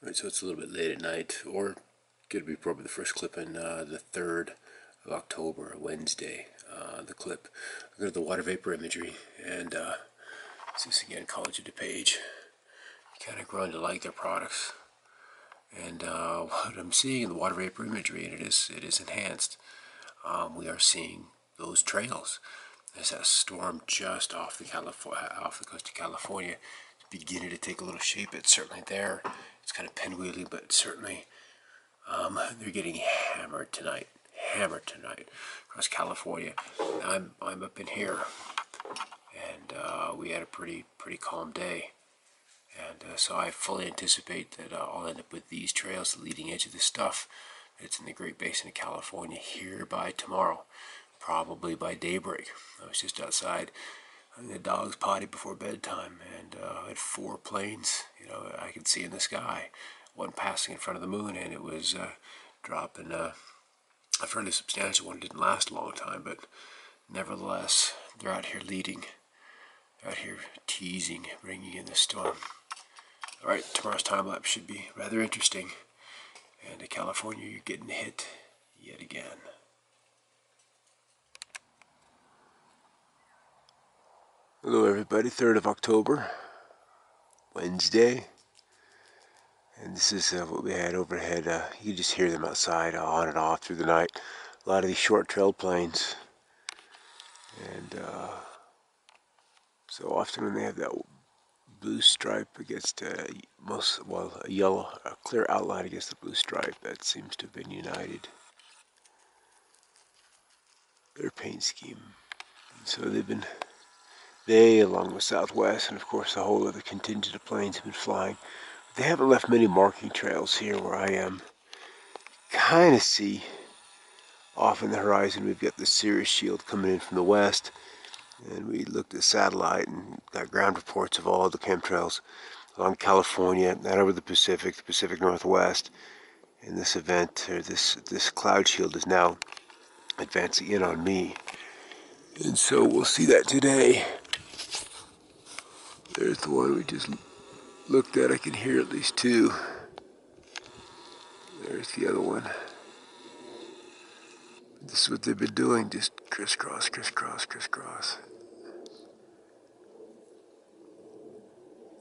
Right, so it's a little bit late at night, or going to be probably the first clip in the 3rd of October, Wednesday. The clip. I go to the water vapor imagery, and this again, College of DuPage. Kind of grown to like their products, and what I'm seeing in the water vapor imagery, and it is enhanced. We are seeing those trails. There's that storm just off the coast of California. It's beginning to take a little shape. It's certainly there. It's kind of pinwheely, but certainly they're getting hammered tonight. Hammered tonight across California. I'm up in here, and we had a pretty calm day. And so I fully anticipate that I'll end up with these trails, the leading edge of this stuff that's in the Great Basin of California here by tomorrow, probably by daybreak. I was just outside on the dog's potty before bedtime, and I had 4 planes, I could see in the sky. One passing in front of the moon, and it was dropping a fairly substantial one. It didn't last a long time, but nevertheless, they're out here leading, out here teasing, bringing in the storm. Alright, tomorrow's time lapse should be rather interesting. And in California, you're getting hit yet again. Hello everybody, 3rd of October, Wednesday. And this is what we had overhead. You can just hear them outside on and off through the night. A lot of these short-trailed planes. And so often when they have that blue stripe against a clear outline against the blue stripe, that seems to have been united. Their paint scheme. And so they, along with Southwest, and of course the whole other contingent of planes have been flying. They haven't left many marking trails here where I am. Kind of see off in the horizon we've got the Cirrus shield coming in from the west. And we looked at satellite and got ground reports of all the chemtrails along California and over the Pacific Northwest. And this event, or this cloud shield, is now advancing in on me. And so we'll see that today. There's the one we just looked at. I can hear at least 2. There's the other one. This is what they've been doing, just crisscross, crisscross, crisscross.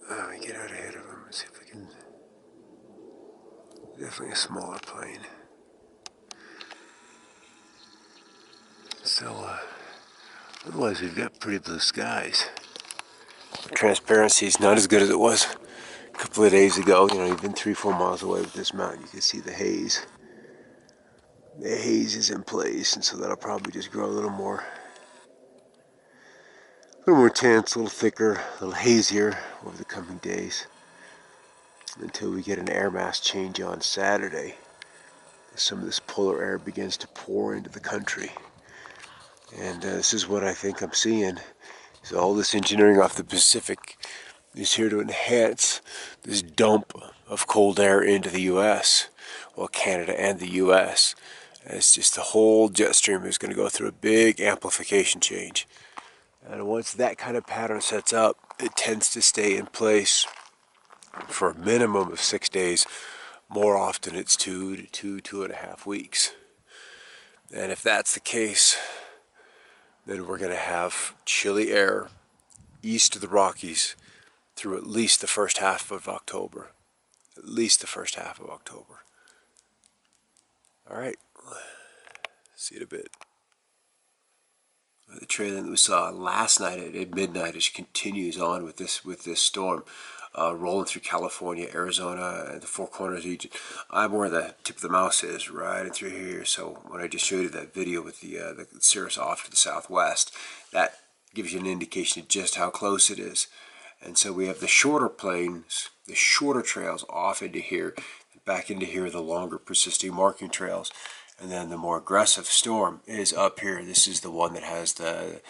Let me get out ahead of them and see if we can. Definitely a smaller plane. So, otherwise we've got pretty blue skies. Transparency is not as good as it was a couple of days ago. You've been 3-4 miles away with this mountain. You can see the haze. The haze is in place, and so that'll probably just grow a little more tense, a little thicker, a little hazier over the coming days until we get an air mass change on Saturday. Some of this polar air begins to pour into the country. And this is what I think I'm seeing. So all this engineering off the Pacific is here to enhance this dump of cold air into the U.S. Well, Canada and the U.S. And it's just the whole jet stream is going to go through a big amplification change. And once that kind of pattern sets up, it tends to stay in place for a minimum of 6 days. More often it's 2 to 2.5 weeks. And if that's the case, then we're going to have chilly air east of the Rockies through at least the first half of October. At least the first half of October. All right. See you in a bit. The trailing that we saw last night at midnight just continues on with this storm rolling through California, Arizona, and the Four Corners region. I'm where the tip of the mouse is, right through here. So when I just showed you that video with the cirrus off to the southwest, that gives you an indication of just how close it is. And so we have the shorter planes, the shorter trails off into here, back into here, the longer persisting marking trails. And then the more aggressive storm is up here. This is the one that has the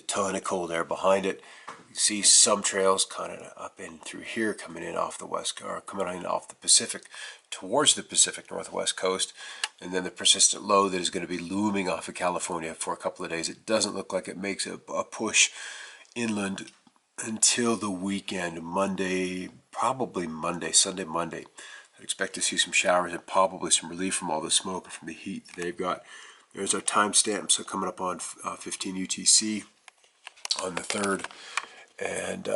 ton of cold air behind it. You see some trails kind of up in through here, coming in off the west, or coming in off the Pacific towards the Pacific Northwest coast. And then the persistent low that is going to be looming off of California for a couple of days. It doesn't look like it makes a push inland until the weekend, Monday, probably Monday, Sunday, Monday. expect to see some showers and probably some relief from all the smoke and from the heat that they've got. There's our timestamp, so coming up on 15 UTC on the 3rd. And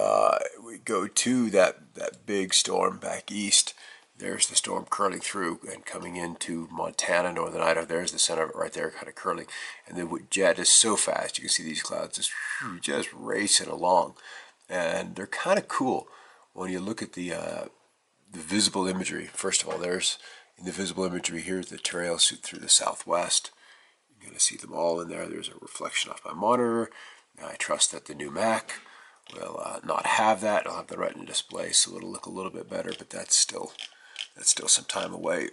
we go to that big storm back east. There's the storm curling through and coming into Montana, northern Idaho. There's the center of it right there, kind of curling. And the jet is so fast, you can see these clouds just racing along. And they're kind of cool when you look at the visible imagery. First of all, there's in the visible imagery, here's the trails through the southwest. You're going to see them all in there. There's a reflection off my monitor. Now, I trust that the new Mac will not have that. It'll have the Retina display, so it'll look a little bit better, but that's still some time away.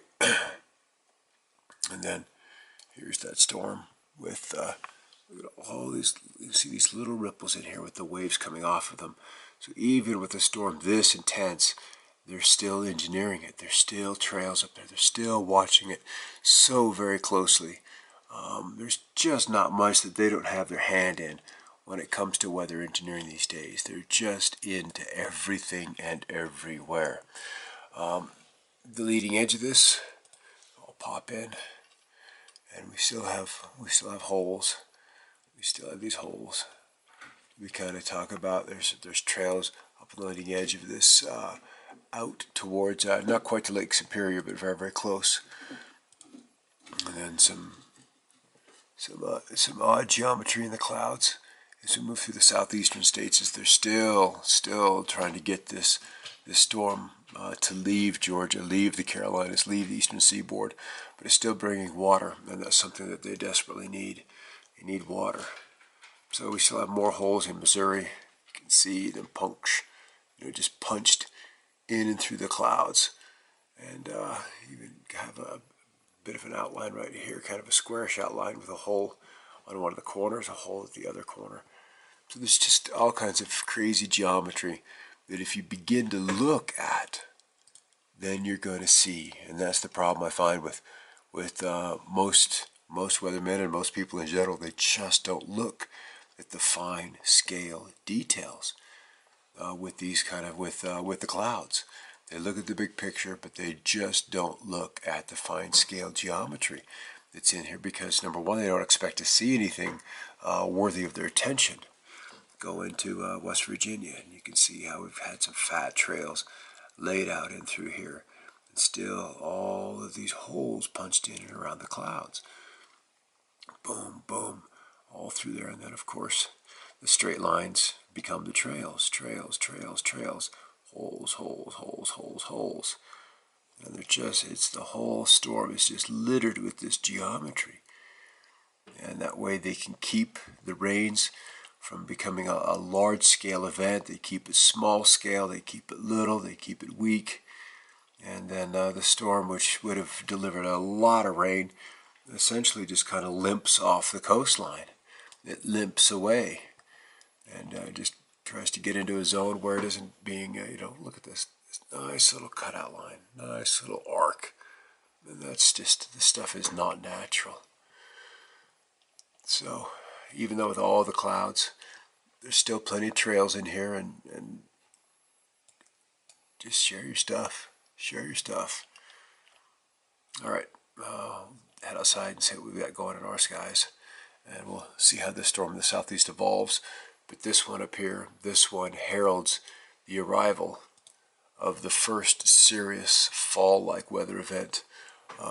And then here's that storm with look at all these. You see these little ripples in here with the waves coming off of them. So even with a storm this intense, they're still engineering it. There's still trails up there. They're still watching it so very closely. There's just not much that they don't have their hand in when it comes to weather engineering these days. They're just into everything and everywhere. The leading edge of this, I'll pop in, and we still have holes. We still have these holes. We kind of talk about there's trails up on the leading edge of this out towards not quite to Lake Superior, but very, very close. And then some odd geometry in the clouds as we move through the southeastern states, as they're still trying to get this storm to leave Georgia, leave the Carolinas, leave the eastern seaboard, but it's still bringing water, and that's something that they desperately need. They need water. So we still have more holes in Missouri. You can see them just punched in and through the clouds, and even have a bit of an outline right here, kind of a squarish outline with a hole on one of the corners, a hole at the other corner. So there's just all kinds of crazy geometry that if you begin to look at, then you're going to see. And that's the problem I find with most weathermen and most people in general. They just don't look at the fine scale details with these with the clouds. They look at the big picture, but they just don't look at the fine scale geometry that's in here, because number one, they don't expect to see anything worthy of their attention. Go into West Virginia, and you can see how we've had some fat trails laid out in through here, and still all of these holes punched in and around the clouds. Boom, boom, all through there. And then, of course, the straight lines become the trails, trails, trails, trails, holes, holes, holes, holes, holes. And it's the whole storm is just littered with this geometry. And that way they can keep the rains from becoming a large-scale event. They keep it small scale, they keep it little, they keep it weak. And then the storm, which would have delivered a lot of rain, essentially just kind of limps off the coastline. It limps away and just tries to get into a zone where it isn't being, look at this nice little cutout line, nice little arc. And that's just, this stuff is not natural. So even though with all the clouds, there's still plenty of trails in here, and just share your stuff. Share your stuff. All right, head outside and see what we've got going in our skies, and we'll see how this storm in the southeast evolves. But this one up here, this one heralds the arrival of the first serious fall-like weather event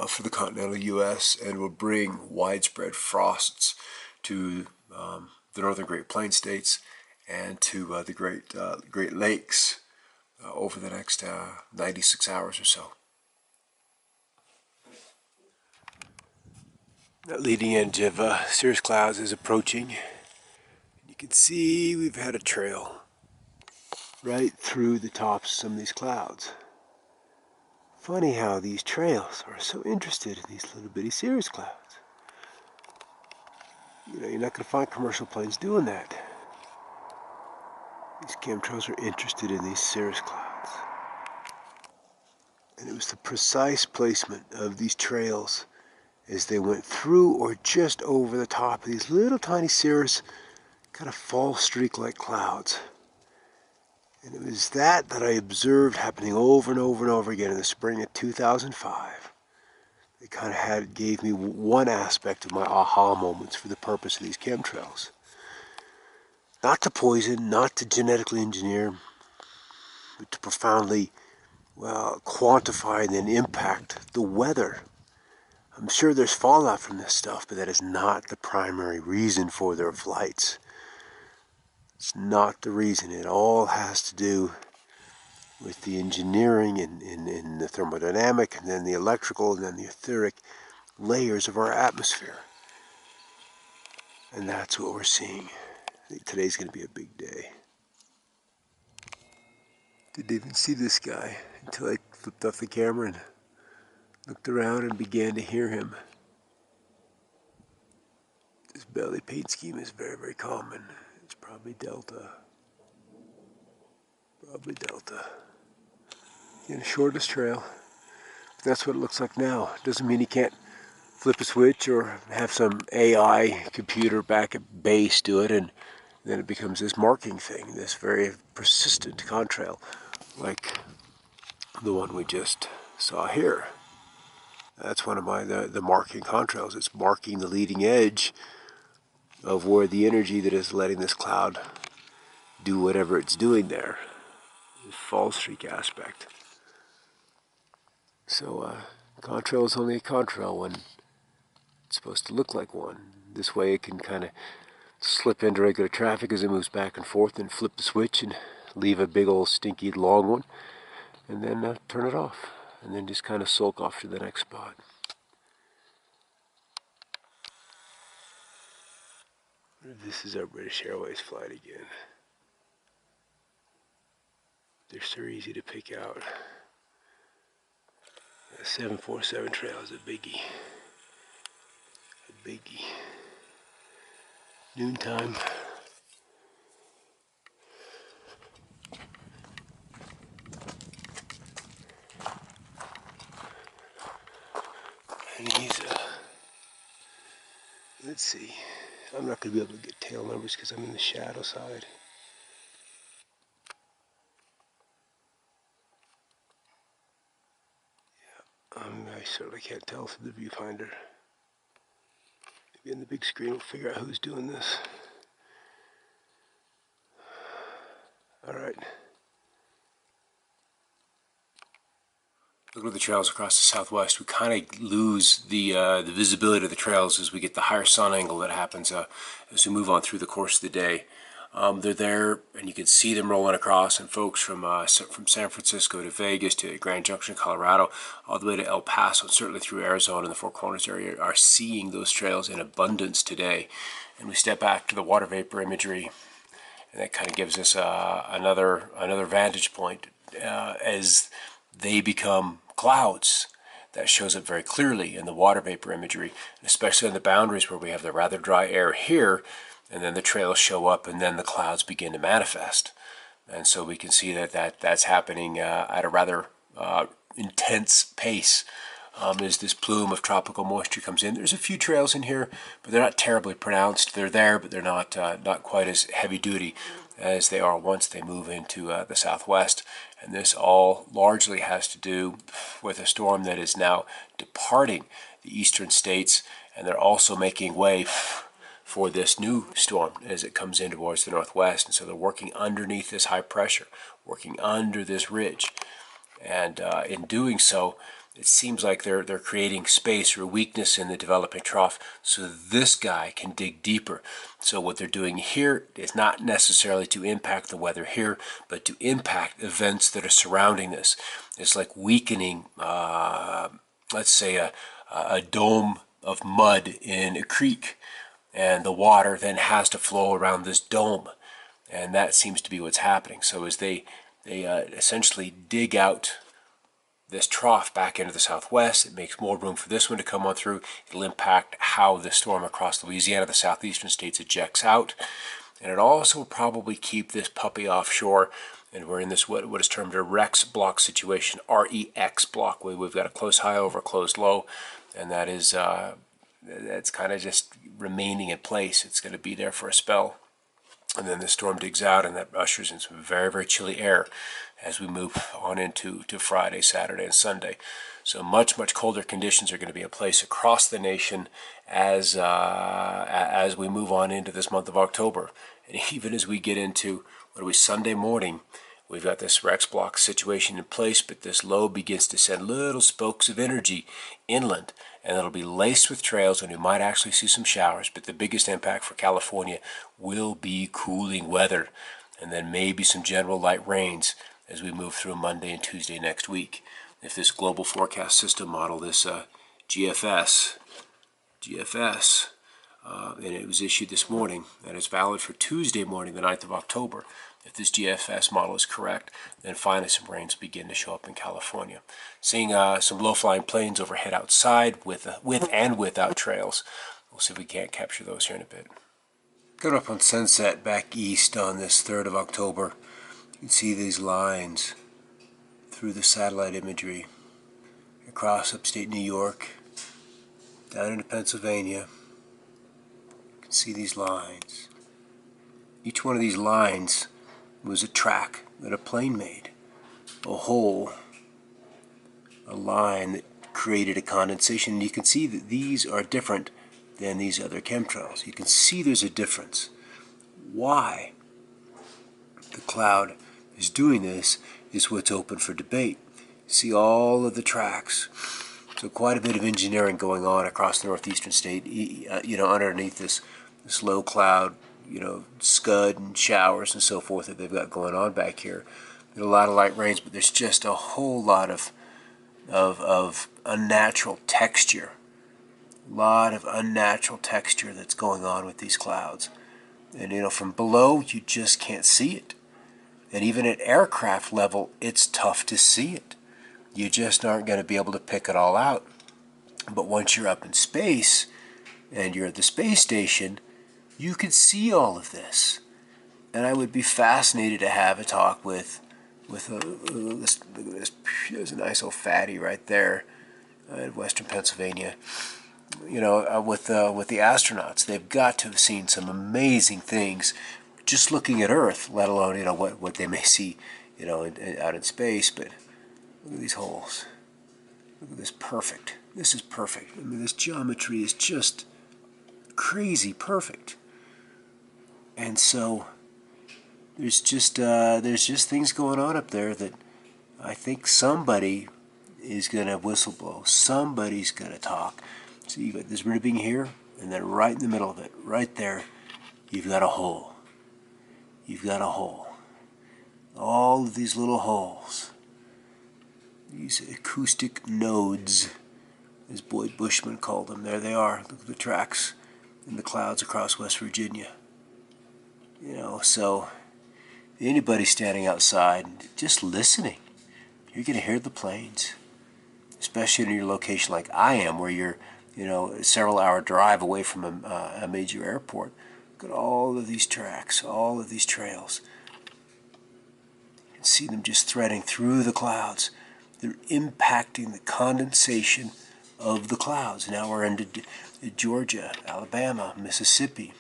for the continental U.S. and will bring widespread frosts to the northern Great Plains states and to the Great Lakes over the next 96 hours or so. That leading edge of cirrus clouds is approaching. You can see we've had a trail right through the tops of some of these clouds. Funny how these trails are so interested in these little bitty cirrus clouds. You're not going to find commercial planes doing that. These chemtrails are interested in these cirrus clouds. And it was the precise placement of these trails as they went through or just over the top of these little tiny cirrus kind of fall streak-like clouds. And it was that I observed happening over and over and over again in the spring of 2005. It kind of gave me one aspect of my aha moments for the purpose of these chemtrails. Not to poison, not to genetically engineer, but to profoundly, quantify and then impact the weather. I'm sure there's fallout from this stuff, but that is not the primary reason for their flights. It's not the reason. It all has to do with the engineering and the thermodynamic, and then the electrical, and then the etheric layers of our atmosphere. And that's what we're seeing. I think today's going to be a big day. Didn't even see this guy until I flipped off the camera and looked around and began to hear him. This belly paint scheme is very, very common. It's probably Delta. Probably Delta. In the shortest trail. But that's what it looks like now. Doesn't mean he can't flip a switch or have some AI computer back at base do it, and then it becomes this marking thing, this very persistent contrail, like the one we just saw here. That's one of the marking contrails. It's marking the leading edge of where the energy that is letting this cloud do whatever it's doing there. The fall streak aspect. So contrail is only a contrail when it's supposed to look like one. This way it can kind of slip into regular traffic as it moves back and forth, and flip the switch and leave a big old stinky long one, and then turn it off, and then just kind of sulk off to the next spot. This is our British Airways flight again. They're so easy to pick out. The 747 trail is a biggie. A biggie. Noontime. And he's, let's see. I'm not going to be able to get tail numbers because I'm in the shadow side. I certainly can't tell through the viewfinder. Maybe on the big screen we'll figure out who's doing this. Alright. Look at the trails across the southwest. We kind of lose the visibility of the trails as we get the higher sun angle that happens as we move on through the course of the day. They're there, and you can see them rolling across. And folks from San Francisco to Vegas to Grand Junction, Colorado, all the way to El Paso, and certainly through Arizona and the Four Corners area, are seeing those trails in abundance today. And we step back to the water vapor imagery, and that kind of gives us another vantage point as they become clouds. That shows up very clearly in the water vapor imagery, especially on the boundaries where we have the rather dry air here, and then the trails show up, and then the clouds begin to manifest. And so we can see that's happening at a rather intense pace as this plume of tropical moisture comes in. There's a few trails in here, but they're not terribly pronounced. They're there, but they're not quite as heavy duty as they are once they move into the southwest. And this all largely has to do with a storm that is now departing the eastern states, and they're also making way for this new storm as it comes in towards the northwest. And so they're working underneath this high pressure, working under this ridge. And in doing so, it seems like they're creating space or weakness in the developing trough so this guy can dig deeper. So what they're doing here is not necessarily to impact the weather here, but to impact events that are surrounding this. It's like weakening, let's say, a dome of mud in a creek, and the water then has to flow around this dome. And that seems to be what's happening. So as they essentially dig out this trough back into the southwest, it makes more room for this one to come on through. It'll impact how the storm across Louisiana, the southeastern states, ejects out. And it also will probably keep this puppy offshore. And we're in this what is termed a REX block situation, REX block, where we've got a close high over a closed low. And that is that's kind of just remaining in place. It's going to be there for a spell. And then the storm digs out, and that ushers in some very, very chilly air as we move on into Friday, Saturday, and Sunday. So much, much colder conditions are going to be in place across the nation as we move on into this month of October. And even as we get into, Sunday morning, we've got this Rex block situation in place, but this low begins to send little spokes of energy inland, and it'll be laced with trails, and we might actually see some showers. But the biggest impact for California will be cooling weather, and then maybe some general light rains as we move through Monday and Tuesday next week. If this global forecast system model, this GFS, and it was issued this morning, and it's valid for Tuesday morning, the 9th of October. If this GFS model is correct, then finally some rains begin to show up in California. Seeing some low-flying planes overhead outside with and without trails. We'll see if we can't capture those here in a bit. Coming up on sunset back east on this 3rd of October, you can see these lines through the satellite imagery across upstate New York, down into Pennsylvania. You can see these lines. Each one of these lines was a track that a plane made, a hole, a line that created a condensation. And you can see that these are different than these other chemtrails. You can see there's a difference. Why the cloud is doing this is what's open for debate. See all of the tracks. So quite a bit of engineering going on across the northeastern state, underneath this low cloud, scud and showers and so forth that they've got going on back here. There's a lot of light rains, but there's just a whole lot of unnatural texture. A lot of unnatural texture that's going on with these clouds. And from below, you just can't see it. And even at aircraft level, it's tough to see it. You just aren't going to be able to pick it all out. But once you're up in space and you're at the space station, you can see all of this. And I would be fascinated to have a talk with this. Look at this. There's a nice old fatty right there in western Pennsylvania. With the astronauts, they've got to have seen some amazing things just looking at Earth, let alone what they may see out in space. But look at these holes. Look at this. Perfect. This is perfect. I mean, this geometry is just crazy perfect. And so there's just things going on up there that I think somebody is going to whistleblow. Somebody's going to talk. So you've got this ribbing here, and then right in the middle of it, right there, you've got a hole. You've got a hole. All of these little holes, these acoustic nodes, as Boyd Bushman called them, there they are. Look at the tracks in the clouds across West Virginia. So anybody standing outside, just listening, you're going to hear the planes, especially in your location like I am, where you're, a several-hour drive away from a major airport. Look at all of these tracks, all of these trails. You can see them just threading through the clouds. They're impacting the condensation of the clouds. Now we're into Georgia, Alabama, Mississippi.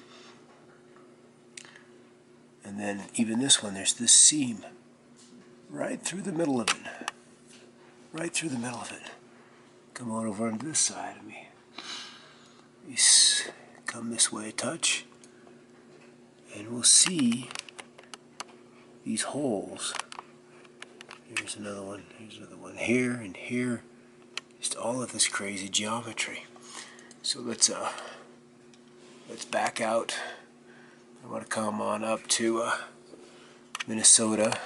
And then even this one, there's this seam right through the middle of it. Right through the middle of it. Come on over on this side of me. Come this way a touch. And we'll see these holes. Here's another one. Here's another one here and here. Just all of this crazy geometry. So let's back out. I want to come on up to Minnesota,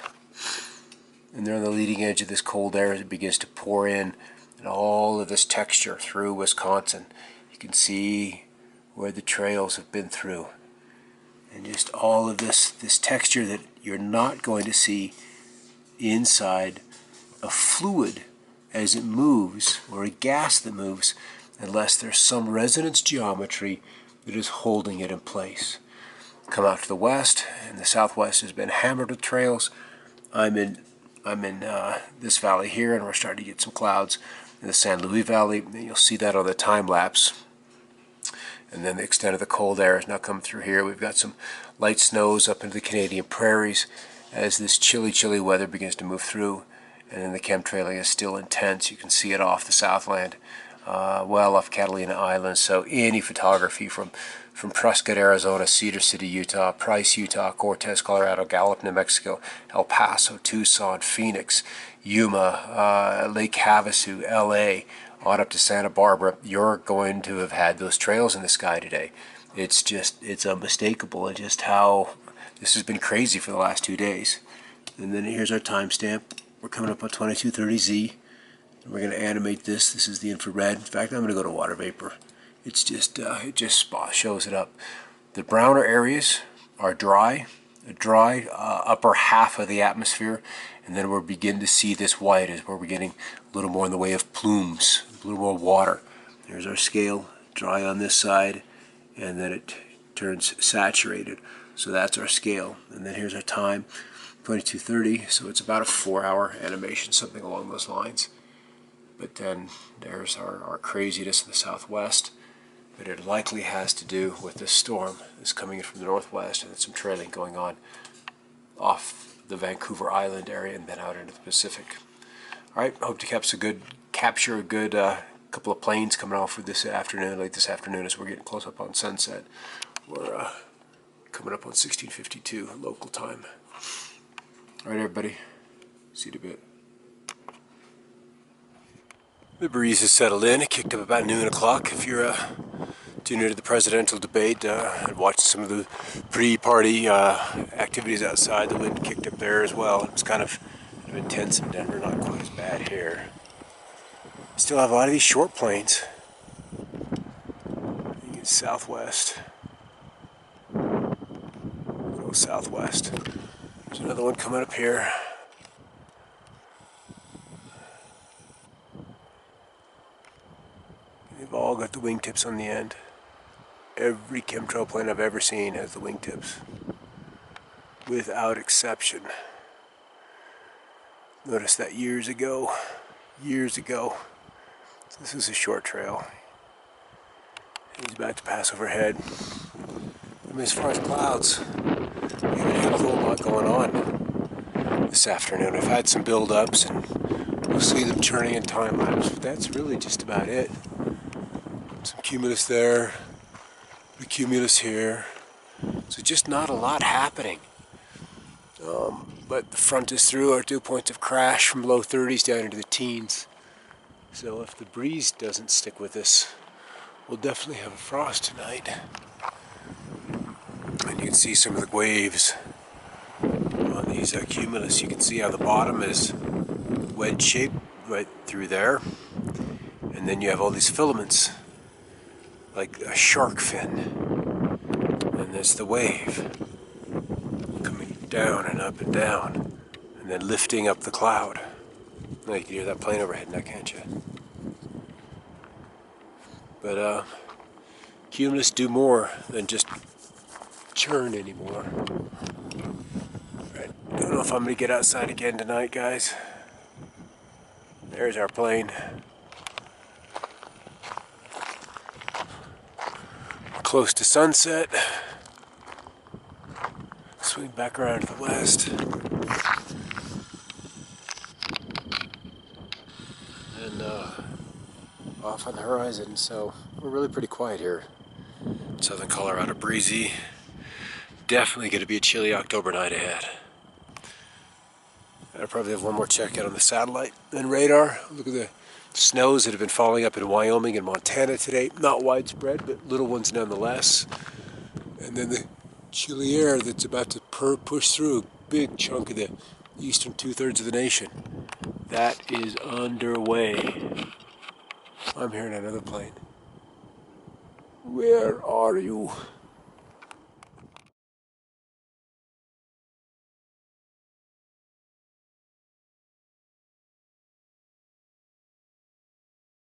and they're on the leading edge of this cold air as it begins to pour in, and all of this texture through Wisconsin. You can see where the trails have been through, and just all of this texture that you're not going to see inside a fluid as it moves, or a gas that moves, unless there's some resonance geometry that is holding it in place. Come out to the west, and the southwest has been hammered with trails. I'm in this valley here, and we're starting to get some clouds in the San Luis Valley. And you'll see that on the time lapse and then the extent of the cold air is now coming through here. We've got some light snows up into the Canadian prairies as this chilly weather begins to move through, and then the chemtrailing is still intense. You can see it off the Southland, well off Catalina Island. So any photography from Prescott, Arizona, Cedar City, Utah, Price, Utah, Cortez, Colorado, Gallup, New Mexico, El Paso, Tucson, Phoenix, Yuma, Lake Havasu, LA, on up to Santa Barbara, you're going to have had those trails in the sky today. It's unmistakable at just how this has been crazy for the last 2 days. And then here's our timestamp. We're coming up on 2230Z. We're going to animate this. This is the infrared. In fact, I'm going to go to water vapor. It's just it just shows it up. The browner areas are dry, upper half of the atmosphere, and then we'll begin to see this white is where we're getting a little more in the way of plumes, a little more water. There's our scale, dry on this side, and then it turns saturated. So that's our scale. And then here's our time, 2230. So it's about a 4-hour animation, something along those lines. But then there's our craziness in the southwest. But it likely has to do with this storm that's coming in from the northwest, and some trailing going on off the Vancouver Island area and then out into the Pacific. All right, hope to capture a good couple of planes coming off for this afternoon, late this afternoon, as we're getting close up on sunset. We're coming up on 1652 local time. All right, everybody, see you in a bit. The breeze has settled in. It kicked up about noon o'clock. If you're tuning into the presidential debate and watching some of the pre-party activities outside, the wind kicked up there as well. It's kind of intense in Denver, not quite as bad here. Still have a lot of these short planes. You get southwest. Go southwest. There's another one coming up here. They've all got the wingtips on the end. Every chemtrail plane I've ever seen has the wingtips, without exception. Noticed that years ago. So this is a short trail. He's about to pass overhead. I mean, as far as clouds, we haven't had a whole lot going on this afternoon. I've had some build-ups, and we'll see them turning in time-lapse, but that's really just about it. Some cumulus there, the cumulus here, so just not a lot happening. But the front is through. Our dew points have crashed from low 30s down into the teens. So if the breeze doesn't stick with us, we'll definitely have a frost tonight. And you can see some of the waves on these cumulus. You can see how the bottom is wedge shaped right through there. And then you have all these filaments, like a shark fin. And there's the wave coming down and up and down, and then lifting up the cloud. Now you can hear that plane overhead now, can't you? But cumulus do more than just churn anymore. Right. Don't know if I'm going to get outside again tonight, guys. There's our plane. Close to sunset. Swing back around to the west. And off on the horizon, so we're really pretty quiet here. Southern Colorado, breezy. Definitely going to be a chilly October night ahead. I'll probably have one more check out on the satellite and radar. Look at the snows that have been falling up in Wyoming and Montana today. Not widespread, but little ones nonetheless. And then the chilly air that's about to push through a big chunk of the eastern 2/3 of the nation. That is underway. I'm hearing another plane. Where are you?